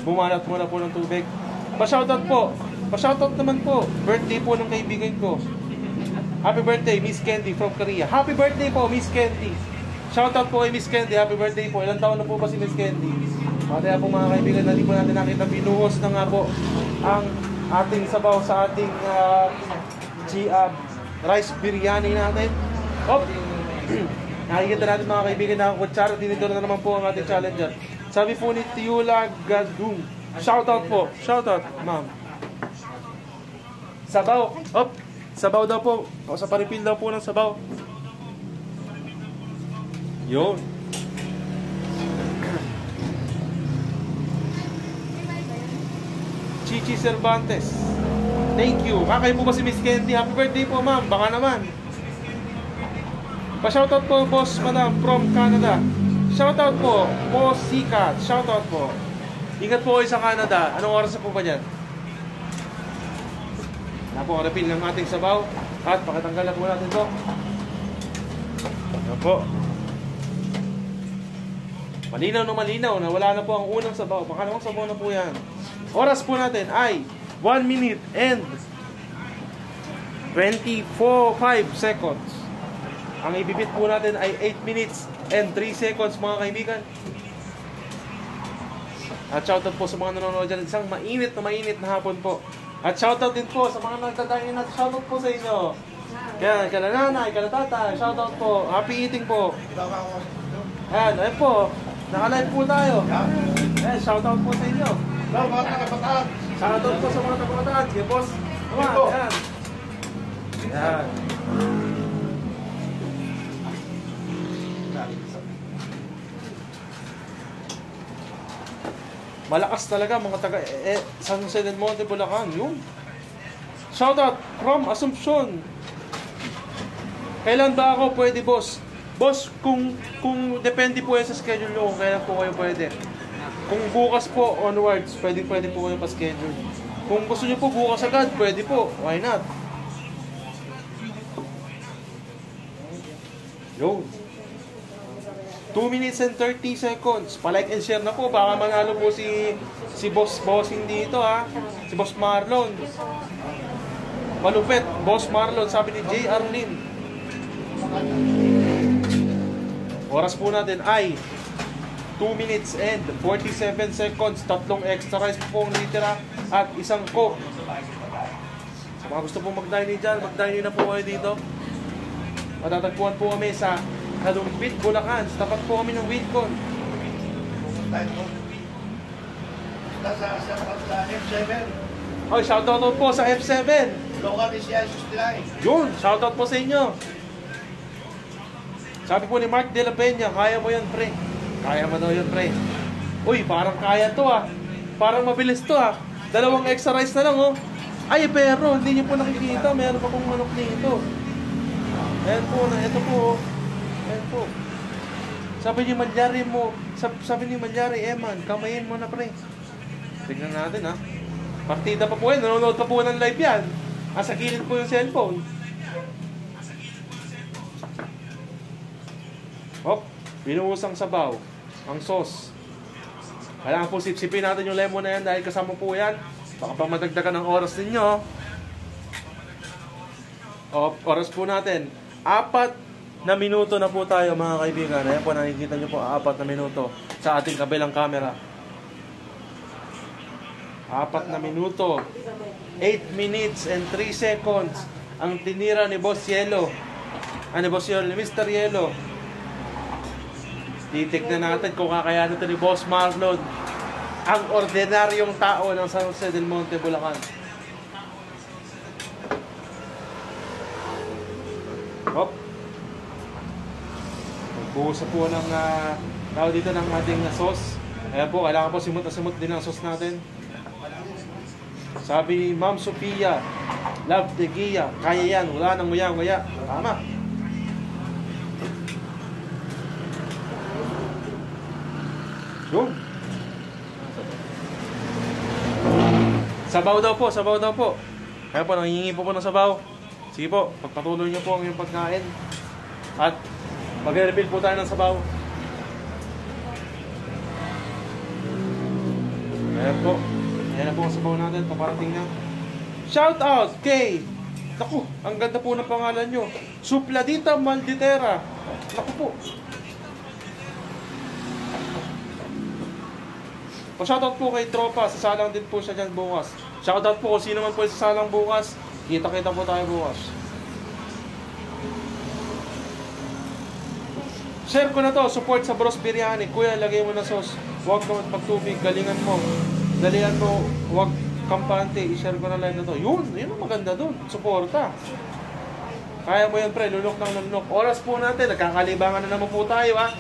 bumanat muna po ng tubig. Pa-shoutout po. Pa-shoutout naman po. Birthday po ng kaibigan ko. Happy birthday, Miss Candy from Korea. Happy birthday po, Miss Candy. Shoutout po kay Miss Candy. Happy birthday po. Ilang taon na po ba si Miss Candy? Kaya po mga kaibigan, na di po natin nakita. Binuhos na nga po ang ating sabaw sa ating rice biryani natin. Hop! Nakikita natin mga kaibigan na ang kutsara. Dinito na naman po ang ating challenger. Sabi po ni Tiula Gadung. Shoutout po. Shoutout, ma'am. Sabaw. Hop! Sabaw daw po. O sa paripil daw po ng sabaw. Yun. Chichi Cervantes. Thank you. Kakain po ba si Miss Candy? Happy birthday po, ma'am. Baka naman. Pa-shoutout po, boss, madam, from Canada. Shoutout po, boss Sikat. Shoutout po. Ingat po kayo sa Canada. Anong oras na po ba dyan? Na po, refill ng ating sabaw. At pakitanggal na po natin ito. Yan po. Malinaw na malinaw na wala na po ang unang sabaw. Pangalawang sabaw na po yan. Oras po natin ay 1 minute and 24.5 seconds. Ang ibibit po natin ay 8 minutes and 3 seconds mga kaibigan. At shoutout po sa mga nanonood dyan. Isang mainit na hapon po. At shoutout din po sa mga nagtatayin at shoutout po sa inyo. Kaya kala nanay, kala tatay, shoutout po. Happy eating po. Ayan, ayan po. Naka-live po tayo. Ayan, shoutout po sa inyo. Mga taga-Bataan. Shoutout po sa mga taga-Bataan. Sige, boss. Come on, ayan. Ayan. Malakas talaga mga taga San Jose del Monte, Bulacan. Yun. Shoutout from Assumption. Kailan ba ako pwede, boss? Boss, kung depende po yan sa schedule nyo kung kailan po kayo pwede. Kung bukas po onwards, pwede po kayo pa-schedule. Kung gusto nyo po bukas agad, pwede po. Why not? Yo. 2 minutes and 30 seconds. Pa-like and share na po. Baka manalo po si bossing dito, ha. Si Boss Marlon. Malupet. Boss Marlon, sabi ni J. Arlene. Oras po natin ay 2 minutes and 47 seconds. 3 extra rice po ang litera at 1 coke. Sa mga gusto pong mag-dine dyan, mag-dine na po kayo dito. Matatagpuan po kami sa Kalumpit, Bulacan. Tapat po kami ng Wilcon. Sa F7. Oh, shoutout po sa F7. Local is CI69. Yun, shoutout po sa inyo. Sabi po ni Mark De La Peña, kaya mo yan, pre. Kaya mo daw yan, pre. Uy, parang kaya to, ah. Parang mabilis to, ah. 2 extra rice na lang, oh. Ay, pero hindi niyo po nakikita. Meron pa pong manok nito. Ayan po, ito po, oh. Ayan po. Sabi ni Malyari, Eman, kamayin mo na, pre. Tingnan natin, ha. Partida pa po yan. Nanonood pa po ng live yan. Sa gilid po yung cellphone. Hop, binuhusang sabaw. Ang sauce. Kailangan po sipsipin natin yung lemon na yan dahil kasama po yan. Baka pa madagdagan ng oras ninyo. Oras po natin. 4 na minuto na po tayo mga kaibigan. Ayan po, nakikita nyo po 4 na minuto sa ating kabilang camera. 4 na minuto. 8 minutes and 3 seconds. Ang tinira ni Boss Yelo. Ni Boss Yelo, ni Mr. Yelo. Titignan natin kung kakayanin ito ni Boss Marlon. Ang ordinaryong tao ng San Jose del Monte, Bulacan. Hop. Magbuhos po ng tao dito ng ating sauce. Ayan po, kailangan po simot na simot din ang sauce natin. Sabi ni Ma'am Sophia, Love the Gia, kaya yan, wala nang nguya-nguya. Tama. Yun. Sabaw daw po. Kaya po, nangingi po ng sabaw. Sige po, pagpatuloy niyo po ang iyong pagkain. At magre-refill po tayo ng sabaw. Ayan po. Ayan na po ang sabaw natin. Paparating na. Shout out kay... Naku, ang ganda po ng pangalan nyo. Supladita Malditera. Naku po. Pa-shoutout po kay Tropa. Sasalang din po siya dyan bukas. Shoutout po kung sino man po sasalang bukas. Kita-kita po tayo bukas. Share ko na to. Support sa Bros Biryani. Kuya, lagay mo na sauce. Huwag ka magtubig. Galingan mo. Dalihan mo. Huwag kampante. I-share ko na live na to. Yun ang maganda dun. Suporta. Kaya mo yan, pre. Lunok ng lunok. Oras po natin. Nagkakalibangan na naman po tayo, ha.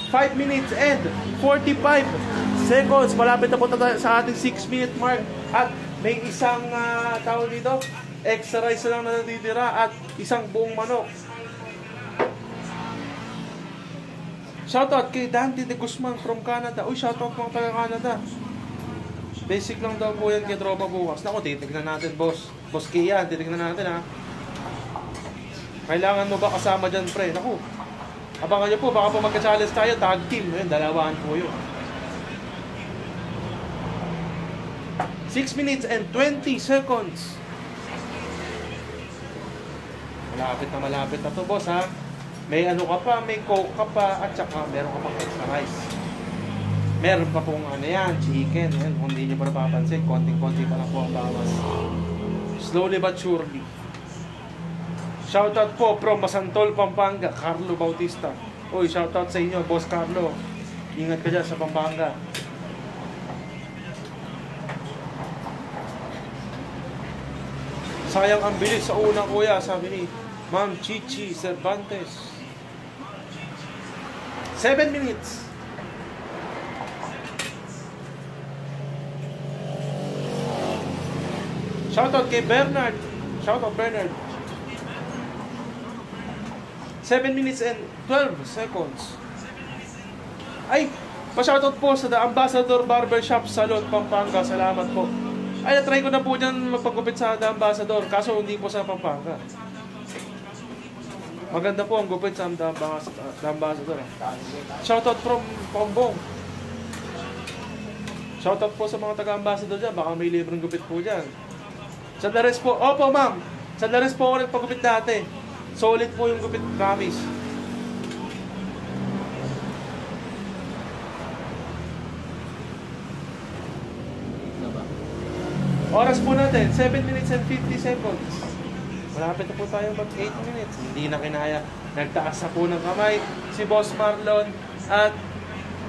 5 minutes and 45 seconds. Malapit na po tayo sa ating 6-minute mark. At may isang tawag dito, extra rice lang na natitira at isang buong manok. Shoutout kay Dante de Guzman from Canada. Uy, shoutout mga taga Canada. Basic lang daw po yan kay Tropa bukas. Naku, titignan natin, boss. Boss Kian, titignan natin, ha. Kailangan mo ba kasama dyan, pre? Naku, abangan nyo po, baka po magka-challenge tayo, tag team. Ayun, dalawahan po yun. 6 minutes and 20 seconds. Malapit na to, boss, ha. May ano ka pa, may coke ka pa, at saka meron ka pang extra rice. Meron pa pong ano yan, chicken. Yan, kung hindi nyo pa napapansin, konting-konti pa lang po ang bawas. Slowly but surely. Shoutout po from Masantol, Pampanga, Carlo Bautista. Uy, shoutout sa inyo, Boss Carlo. Ingat ka dyan sa Pampanga. Sayang ang bilis sa unang kuya, sabi ni Ma'am Chichi Cervantes. 7 minutes. Shoutout kay Bernard. Shoutout Bernard. 7 minutes and 12 seconds. Ay, pa-shoutout po sa The Ambassador Barbershop Salon, Pampanga. Salamat po. Ay, na-try ko na po dyan magpagupit sa The Ambassador. Kaso hindi po sa Pampanga. Maganda po ang gupit sa The Ambassador. Shoutout from Pombong. Shoutout po sa mga taga-ambassador dyan. Baka may libreng gupit po dyan. Sa Dares po. Opo, ma'am. Sa Dares po ako nagpagupit dati. Solid po yung gupit, promise. Oras po natin, 7 minutes and 50 seconds. Malapit na po tayo mag 8 minutes. Hindi na kinaya. Nagtaas na po ng kamay si Boss Marlon. At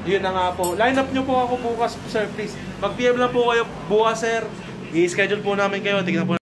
yun na nga po. Line up nyo po ako bukas, sir, please. Mag-PM lang po kayo bukas, sir. I-schedule po namin kayo. Tignan po